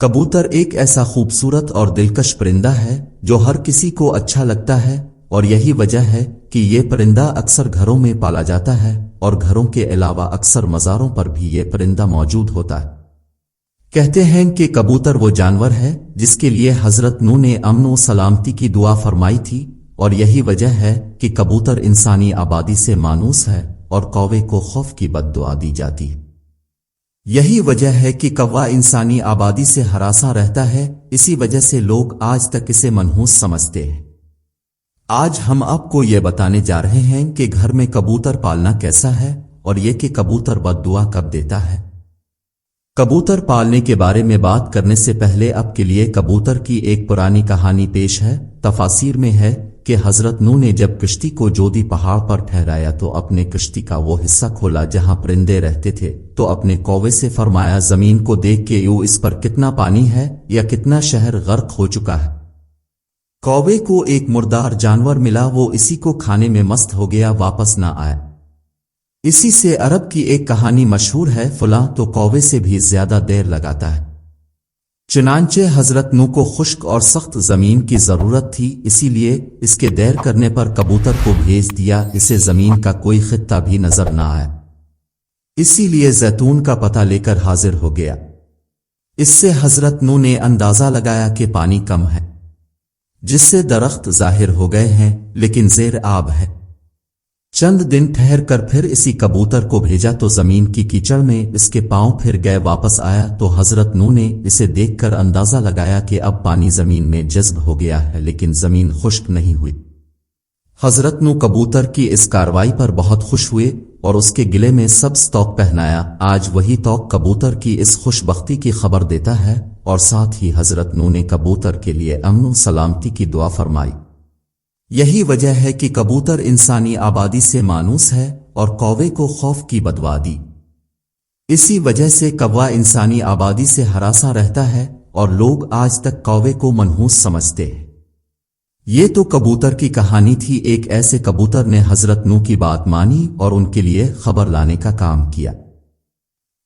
کبوتر ایک ایسا خوبصورت اور دلکش پرندہ ہے جو ہر کسی کو اچھا لگتا ہے، اور یہی وجہ ہے کہ یہ پرندہ اکثر گھروں میں پالا جاتا ہے، اور گھروں کے علاوہ اکثر مزاروں پر بھی یہ پرندہ موجود ہوتا ہے۔ کہتے ہیں کہ کبوتر وہ جانور ہے جس کے لیے حضرت نوح نے امن و سلامتی کی دعا فرمائی تھی، اور یہی وجہ ہے کہ کبوتر انسانی آبادی سے مانوس ہے اور کوے کو خوف کی بد دعا دی جاتی ہے۔ یہی وجہ ہے کہ کوا انسانی آبادی سے ہراساں رہتا ہے، اسی وجہ سے لوگ آج تک اسے منحوس سمجھتے ہیں۔ آج ہم آپ کو یہ بتانے جا رہے ہیں کہ گھر میں کبوتر پالنا کیسا ہے، اور یہ کہ کبوتر بد دعا کب دیتا ہے۔ کبوتر پالنے کے بارے میں بات کرنے سے پہلے اب کے لیے کبوتر کی ایک پرانی کہانی پیش ہے۔ تفاسیر میں ہے کہ حضرت نوح نے جب کشتی کو جودی پہاڑ پر ٹھہرایا تو اپنے کشتی کا وہ حصہ کھولا جہاں پرندے رہتے تھے، تو اپنے کوے سے فرمایا زمین کو دیکھ کے یوں اس پر کتنا پانی ہے یا کتنا شہر غرق ہو چکا ہے۔ کوے کو ایک مردار جانور ملا، وہ اسی کو کھانے میں مست ہو گیا، واپس نہ آیا۔ اسی سے عرب کی ایک کہانی مشہور ہے، فلاں تو کوے سے بھی زیادہ دیر لگاتا ہے۔ چنانچہ حضرت نوح کو خشک اور سخت زمین کی ضرورت تھی، اسی لیے اس کے دیر کرنے پر کبوتر کو بھیج دیا، اسے زمین کا کوئی خطہ بھی نظر نہ آیا، اسی لیے زیتون کا پتہ لے کر حاضر ہو گیا۔ اس سے حضرت نوح نے اندازہ لگایا کہ پانی کم ہے، جس سے درخت ظاہر ہو گئے ہیں لیکن زیر آب ہے۔ چند دن ٹھہر کر پھر اسی کبوتر کو بھیجا تو زمین کی کیچڑ میں اس کے پاؤں پھر گئے، واپس آیا تو حضرت نوح نے اسے دیکھ کر اندازہ لگایا کہ اب پانی زمین میں جذب ہو گیا ہے، لیکن زمین خشک نہیں ہوئی۔ حضرت نوح کبوتر کی اس کارروائی پر بہت خوش ہوئے اور اس کے گلے میں سبز توق پہنایا۔ آج وہی توق کبوتر کی اس خوش بختی کی خبر دیتا ہے، اور ساتھ ہی حضرت نوح نے کبوتر کے لیے امن و سلامتی کی دعا فرمائی۔ یہی وجہ ہے کہ کبوتر انسانی آبادی سے مانوس ہے اور کوے کو خوف کی بد دعا دی۔ اسی وجہ سے کوا انسانی آبادی سے ہراساں رہتا ہے اور لوگ آج تک کوے کو منحوس سمجھتے ہیں۔ یہ تو کبوتر کی کہانی تھی۔ ایک ایسے کبوتر نے حضرت نوح کی بات مانی اور ان کے لیے خبر لانے کا کام کیا۔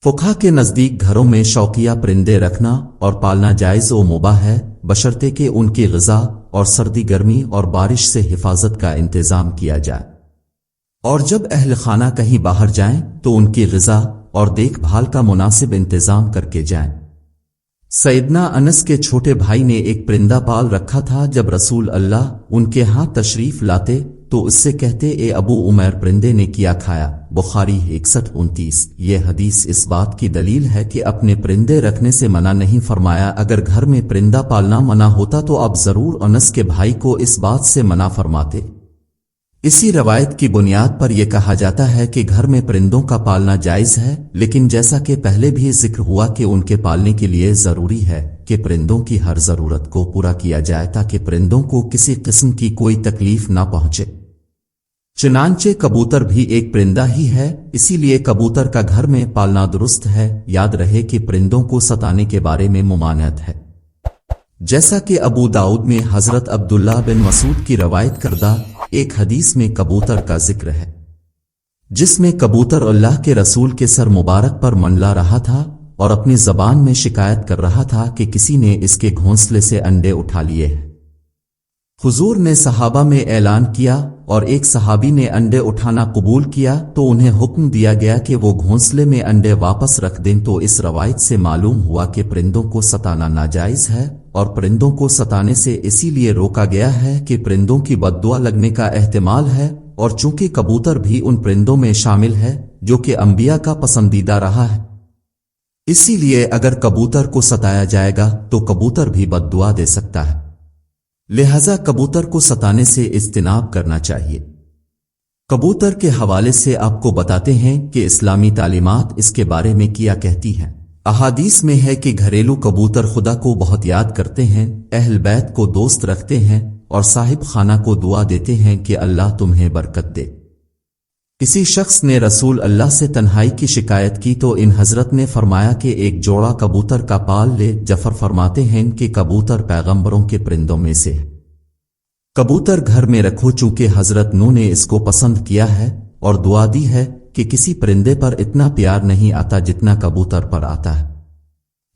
فقہا کے نزدیک گھروں میں شوقیہ پرندے رکھنا اور پالنا جائز و مباح ہے، بشرطے کہ ان کی غذا اور سردی گرمی اور بارش سے حفاظت کا انتظام کیا جائے، اور جب اہل خانہ کہیں باہر جائیں تو ان کی غذا اور دیکھ بھال کا مناسب انتظام کر کے جائیں۔ سیدنا انس کے چھوٹے بھائی نے ایک پرندہ پال رکھا تھا، جب رسول اللہ ان کے ہاں تشریف لاتے تو اس سے کہتے، اے ابو عمیر پرندے نے کیا کھایا؟ بخاری 61-29۔ یہ حدیث اس بات کی دلیل ہے کہ اپنے پرندے رکھنے سے منع نہیں فرمایا۔ اگر گھر میں پرندہ پالنا منع ہوتا تو اب ضرور انس کے بھائی کو اس بات سے منع فرماتے۔ اسی روایت کی بنیاد پر یہ کہا جاتا ہے کہ گھر میں پرندوں کا پالنا جائز ہے، لیکن جیسا کہ پہلے بھی ذکر ہوا کہ ان کے پالنے کے لیے ضروری ہے کہ پرندوں کی ہر ضرورت کو پورا کیا جائے تاکہ پرندوں کو کسی قسم کی کوئی تکلیف نہ پہنچے۔ چنانچہ کبوتر بھی ایک پرندہ ہی ہے، اسی لیے کبوتر کا گھر میں پالنا درست ہے۔ یاد رہے کہ پرندوں کو ستانے کے بارے میں ممانعت ہے، جیسا کہ ابو داؤد میں حضرت عبداللہ بن مسعود کی روایت کردہ ایک حدیث میں کبوتر کا ذکر ہے، جس میں کبوتر اللہ کے رسول کے سر مبارک پر منڈلا رہا تھا اور اپنی زبان میں شکایت کر رہا تھا کہ کسی نے اس کے گھونسلے سے انڈے اٹھا لیے ہیں۔ حضور نے صحابہ میں اعلان کیا اور ایک صحابی نے انڈے اٹھانا قبول کیا تو انہیں حکم دیا گیا کہ وہ گھونسلے میں انڈے واپس رکھ دیں۔ تو اس روایت سے معلوم ہوا کہ پرندوں کو ستانا ناجائز ہے، اور پرندوں کو ستانے سے اسی لیے روکا گیا ہے کہ پرندوں کی بد دعا لگنے کا احتمال ہے، اور چونکہ کبوتر بھی ان پرندوں میں شامل ہے جو کہ انبیاء کا پسندیدہ رہا ہے، اسی لیے اگر کبوتر کو ستایا جائے گا تو کبوتر بھی بد دعا دے سکتا ہے، لہذا کبوتر کو ستانے سے اجتناب کرنا چاہیے۔ کبوتر کے حوالے سے آپ کو بتاتے ہیں کہ اسلامی تعلیمات اس کے بارے میں کیا کہتی ہیں۔ احادیث میں ہے کہ گھریلو کبوتر خدا کو بہت یاد کرتے ہیں، اہل بیت کو دوست رکھتے ہیں اور صاحب خانہ کو دعا دیتے ہیں کہ اللہ تمہیں برکت دے۔ کسی شخص نے رسول اللہ سے تنہائی کی شکایت کی تو ان حضرت نے فرمایا کہ ایک جوڑا کبوتر کا پال لے۔ جعفر فرماتے ہیں کہ کبوتر پیغمبروں کے پرندوں میں سے ہے، کبوتر گھر میں رکھو، چونکہ حضرت نوح نے اس کو پسند کیا ہے اور دعا دی ہے کہ کسی پرندے پر اتنا پیار نہیں آتا جتنا کبوتر پر آتا ہے۔